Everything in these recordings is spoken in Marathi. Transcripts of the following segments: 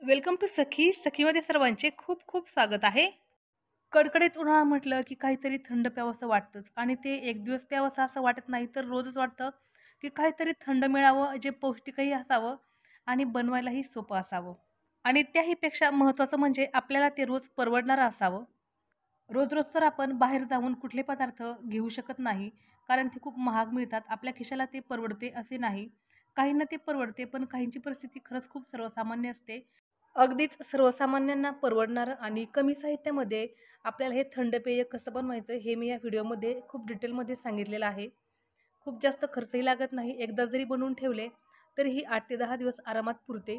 वेलकम टू सखीमध्ये सर्वांचे खूप खूप स्वागत आहे. कडकडीत उन्हाळा म्हटलं की काहीतरी थंड प्यावंसं वाटतंच आणि ते एक दिवस प्यावंसं असं वाटत नाही, तर रोजच वाटतं की काहीतरी थंड मिळावं, जे पौष्टिकही असावं आणि बनवायलाही सोपं असावं. आणि त्याहीपेक्षा महत्त्वाचं म्हणजे आपल्याला ते रोज परवडणारं असावं. रोज-रोज तर आपण बाहेर जाऊन कुठले पदार्थ घेऊ शकत नाही, कारण ते खूप महाग मिळतात. आपल्या खिशाला ते परवडते असे नाही. काहींना ते परवडते, पण काहींची परिस्थिती खरंच खूप सर्वसामान्य असते. अगदीच सर्वसामान्यांना परवडणारं आणि कमी साहित्यामध्ये आपल्याला हे थंड पेय कसं बनवायचं हे मी या व्हिडिओमध्ये खूप डिटेलमध्ये सांगितलेलं आहे. खूप जास्त खर्चही लागत नाही. एकदा जरी बनवून ठेवले तरीही 8 ते 10 दिवस आरामात पुरते.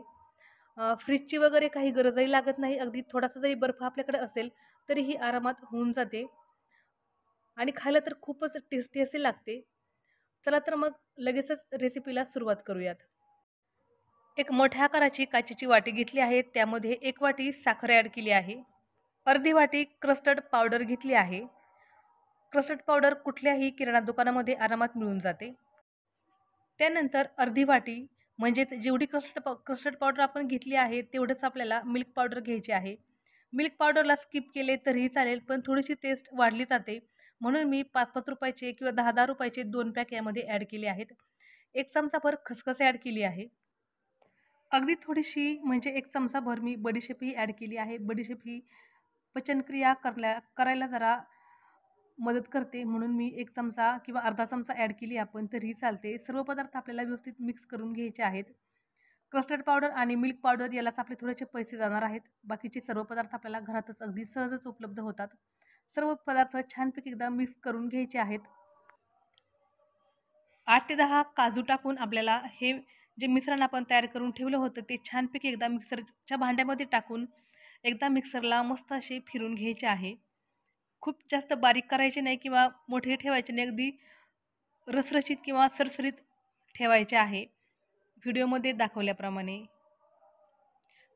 फ्रिजची वगैरे काही गरजही लागत नाही. अगदी थोडासा जरी बर्फ आपल्याकडे असेल तरीही आरामात होऊन जाते आणि खायला तर खूपच टेस्टी असे लागते. चला तर मग लगेचच रेसिपीला सुरुवात करूयात. एक मोठ्या आकाराची काचेची वाटी घेतली आहे. त्यामध्ये 1 वाटी साखर ॲड केली आहे. अर्धी वाटी क्रस्टर्ड पावडर घेतली आहे. क्रस्टर्ड पावडर कुठल्याही किराणा दुकानामध्ये आरामात मिळून जाते. त्यानंतर अर्धी वाटी म्हणजेच जेवढी क्रस्टर्ड पावडर आपण घेतली आहे तेवढंच आपल्याला मिल्क पावडर घ्यायची आहे. मिल्क पावडरला स्किप केले तरीही चालेल, पण थोडीशी टेस्ट वाढली जाते. म्हणून मी 5-5 रुपयाचे किंवा 10-10 रुपयाचे 2 पॅक यामध्ये ॲड केले आहेत. 1 चमचाभर खसखस ॲड केली आहे. अगदी थोडीशी म्हणजे 1 चमचाभर मी बडीशेप ही ॲड केली आहे. बडीशेप ही पचनक्रिया करायला जरा मदत करते, म्हणून मी 1 चमचा किंवा अर्धा चमचा ॲड केली आपण तरीही चालते. सर्व पदार्थ आपल्याला व्यवस्थित मिक्स करून घ्यायचे आहेत. कस्टर्ड पावडर आणि मिल्क पावडर यालाच आपले थोडेसे पैसे जाणार आहेत. बाकीचे सर्व पदार्थ आपल्याला घरातच अगदी सहजच उपलब्ध होतात. सर्व पदार्थ छानपैकी एकदा मिक्स करून घ्यायचे आहेत. 8 ते 10 काजू टाकून आपल्याला हे जे मिश्रण आपण तयार करून ठेवलं होतं ते छानपैकी एकदा मिक्सरच्या भांड्यामध्ये टाकून एकदा मिक्सरला मस्त असे फिरून घ्यायचे आहे. खूप जास्त बारीक करायचे नाही किंवा मोठे ठेवायचे नाही. अगदी रसरशीत किंवा सरसरीत ठेवायचे आहे. व्हिडिओमध्ये दाखवल्याप्रमाणे.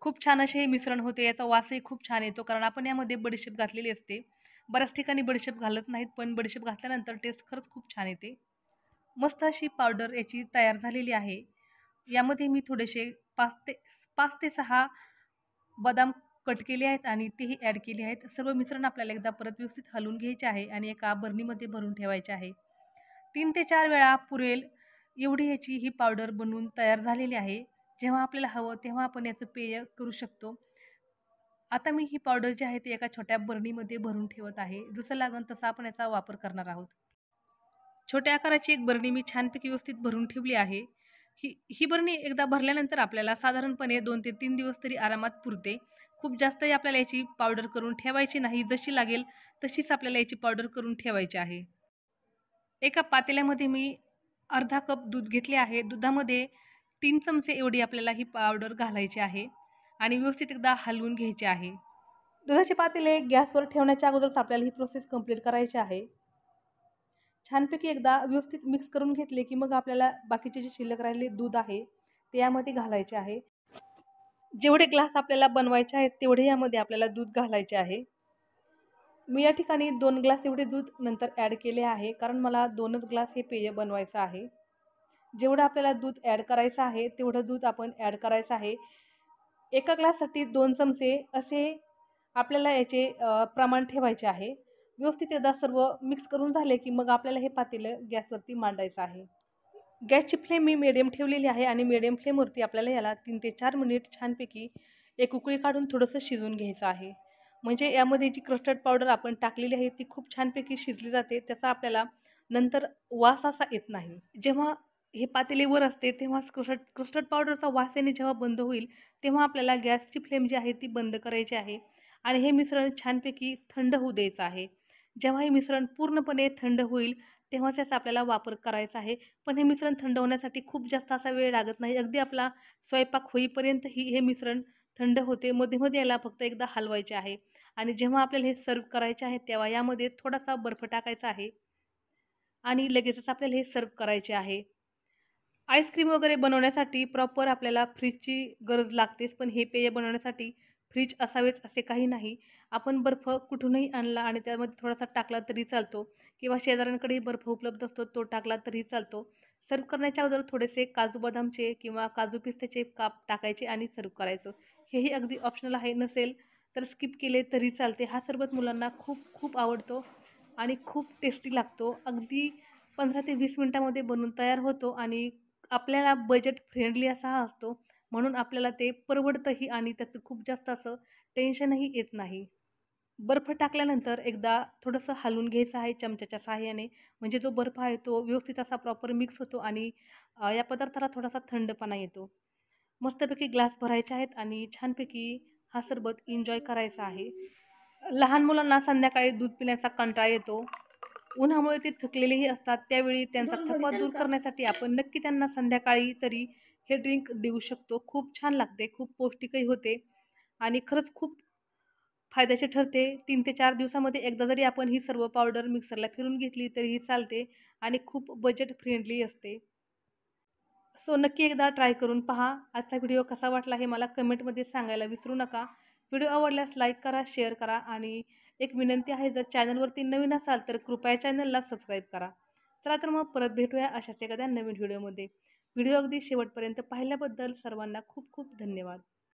खूप छान असे हे मिश्रण होते. याचा वासही खूप छान येतो, कारण आपण यामध्ये बडीशेप घातलेली असते. बऱ्याच ठिकाणी बडीशेप घालत नाहीत, पण बडीशेप घातल्यानंतर टेस्ट खरंच खूप छान येते. मस्त अशी पावडर याची तयार झालेली आहे. यामध्ये मी थोडेसे 5 ते 6 बदाम कट केले आहेत आणि तेही ॲड केले आहेत. सर्व मिश्रण आपल्याला एकदा परत व्यवस्थित हलवून घ्यायचे आहे आणि एका बरणीमध्ये भरून ठेवायचे आहे. 3 ते 4 वेळा पुरेल एवढी याची ही पावडर बनवून तयार झालेली आहे. जेव्हा आपल्याला हवं तेव्हा आपण याचं पेय करू शकतो. आता मी ही पावडर जी आहे ती एका छोट्या बरणीमध्ये भरून ठेवत आहे. जसं लागेल तसा आपण याचा वापर करणार आहोत. छोट्या आकाराची एक बरणी मी छानपैकी व्यवस्थित भरून ठेवली आहे. ही ही बरणी एकदा भरल्यानंतर आपल्याला साधारणपणे 2 ते 3 दिवस तरी आरामात पुरते. खूप जास्तही आपल्याला याची पावडर करून ठेवायची नाही. जशी लागेल तशीच आपल्याला याची पावडर करून ठेवायची आहे. एका पातेल्यामध्ये मी अर्धा कप दूध घेतले आहे. दुधामध्ये 3 चमचे एवढी आपल्याला ही पावडर घालायची आहे आणि व्यवस्थित एकदा हलवून घ्यायचे आहे. दुधाचे पातेले गॅसवर ठेवण्याच्या अगोदरच आपल्याला ही प्रोसेस कंप्लीट करायची आहे. छानपैकी एकदा व्यवस्थित मिक्स करून घेतले की मग आपल्याला बाकीचे जे शिल्लक राहिलेले दूध आहे ते यामध्ये घालायचे आहे. जेवढे ग्लास आपल्याला बनवायचे आहेत तेवढे यामध्ये आपल्याला दूध घालायचे आहे. मी या ठिकाणी 2 ग्लास एवढे दूध नंतर ॲड केले आहे, कारण मला 2च ग्लास हे पेय बनवायचं आहे. जेवढं आपल्याला दूध ॲड करायचं आहे तेवढं दूध आपण ॲड करायचं आहे. एका ग्लाससाठी 2 चमचे असे आपल्याला याचे प्रमाण ठेवायचे आहे. व्यवस्थित एकदा सर्व मिक्स करून झाले की मग आपल्याला हे पातेलं गॅसवरती मांडायचं आहे. गॅसची फ्लेम मी मिडियम ठेवलेली आहे आणि मिडियम फ्लेमवरती आपल्याला याला 3 ते 4 मिनिट छानपैकी एक उकळी काढून थोडंसं शिजवून घ्यायचं आहे. म्हणजे यामध्ये जी क्रस्टर्ड पावडर आपण टाकलेली आहे ती खूप छानपैकी शिजली जाते. त्याचा आपल्याला नंतर वास असा येत नाही. जेव्हा हे पातेले वर असते तेव्हाच क्रस्टर्ड पावडरचा वास येणे जेव्हा बंद होईल, तेव्हा आपल्याला गॅसची फ्लेम जी आहे ती बंद करायची आहे आणि हे मिश्रण छानपैकी थंड होऊ द्यायचं आहे. जेव्हा हे मिश्रण पूर्णपणे थंड होईल तेव्हाच याचा आपल्याला वापर करायचा आहे. पण हे मिश्रण थंड होण्यासाठी खूप जास्त असा वेळ लागत नाही. अगदी आपला स्वयंपाक होईपर्यंतही हे मिश्रण थंड होते. मध्ये-मध्ये याला फक्त एकदा हलवायचे आहे आणि जेव्हा आपल्याला हे सर्व्ह करायचे आहे तेव्हा यामध्ये थोडासा बर्फ टाकायचा आहे आणि लगेचच आपल्याला हे सर्व्ह करायचे आहे. आईस्क्रीम वगैरे बनवण्यासाठी प्रॉपर आपल्याला फ्रीजची गरज लागतेच, पण हे पेय बनवण्यासाठी फ्रीज असावेच असे काही नाही. आपण बर्फ कुठूनही आणला आणि त्यामध्ये थोडासा टाकला तरी चालतो किंवा शेजाऱ्यांकडेही बर्फ उपलब्ध असतो, तो टाकला तरी चालतो. सर्व्ह करण्याच्या अगोदर थोडेसे काजू बदामचे किंवा काजू पिस्त्याचे काप टाकायचे आणि सर्व्ह करायचं. हेही अगदी ऑप्शनल आहे, नसेल तर स्किप केले तरी चालते. हा सरबत मुलांना खूप खूप आवडतो आणि खूप टेस्टी लागतो. अगदी 15 ते 20 मिनिटामध्ये बनून तयार होतो आणि आपल्याला बजेट फ्रेंडली असा हा असतो. म्हणून आपल्याला ते परवडतंही आणि त्याचं खूप जास्त असं टेन्शनही येत नाही. बर्फ टाकल्यानंतर एकदा थोडंसं हलवून घ्यायचं आहे चमच्याच्या सहाय्याने. म्हणजे जो बर्फ आहे तो व्यवस्थित असा प्रॉपर मिक्स होतो आणि या पदार्थाला थोडासा थंडपणा येतो. मस्तपैकी ग्लास भरायचे आहेत आणि छानपैकी हा सरबत एन्जॉय करायचा आहे. लहान मुलांना संध्याकाळी दूध पिण्याचा कंटाळा येतो. उन्हामुळे ते थकलेलेही असतात. त्यावेळी त्यांचा थकवा दूर करण्यासाठी आपण नक्की त्यांना संध्याकाळी तरी हे ड्रिंक देऊ शकतो. खूप छान लागते, खूप पौष्टिकही होते आणि खरंच खूप फायद्याचे ठरते. 3 ते 4 दिवसामध्ये एकदा जरी आपण ही सर्व पावडर मिक्सरला फिरून घेतली तरीही चालते आणि खूप बजेट फ्रेंडली असते. सो नक्की एकदा ट्राय करून पहा. आजचा व्हिडिओ कसा वाटला हे मला कमेंटमध्ये सांगायला विसरू नका. व्हिडिओ आवडल्यास लाईक करा, शेअर करा आणि एक विनंती आहे, जर चॅनलवरती नवीन असाल तर कृपया चॅनलला सबस्क्राईब करा. चला तर मग परत भेटूया अशाच एखाद्या नवीन व्हिडिओमध्ये. व्हिडिओ अगदी शेवटपर्यंत पाहिल्याबद्दल सर्वांना खूप खूप धन्यवाद.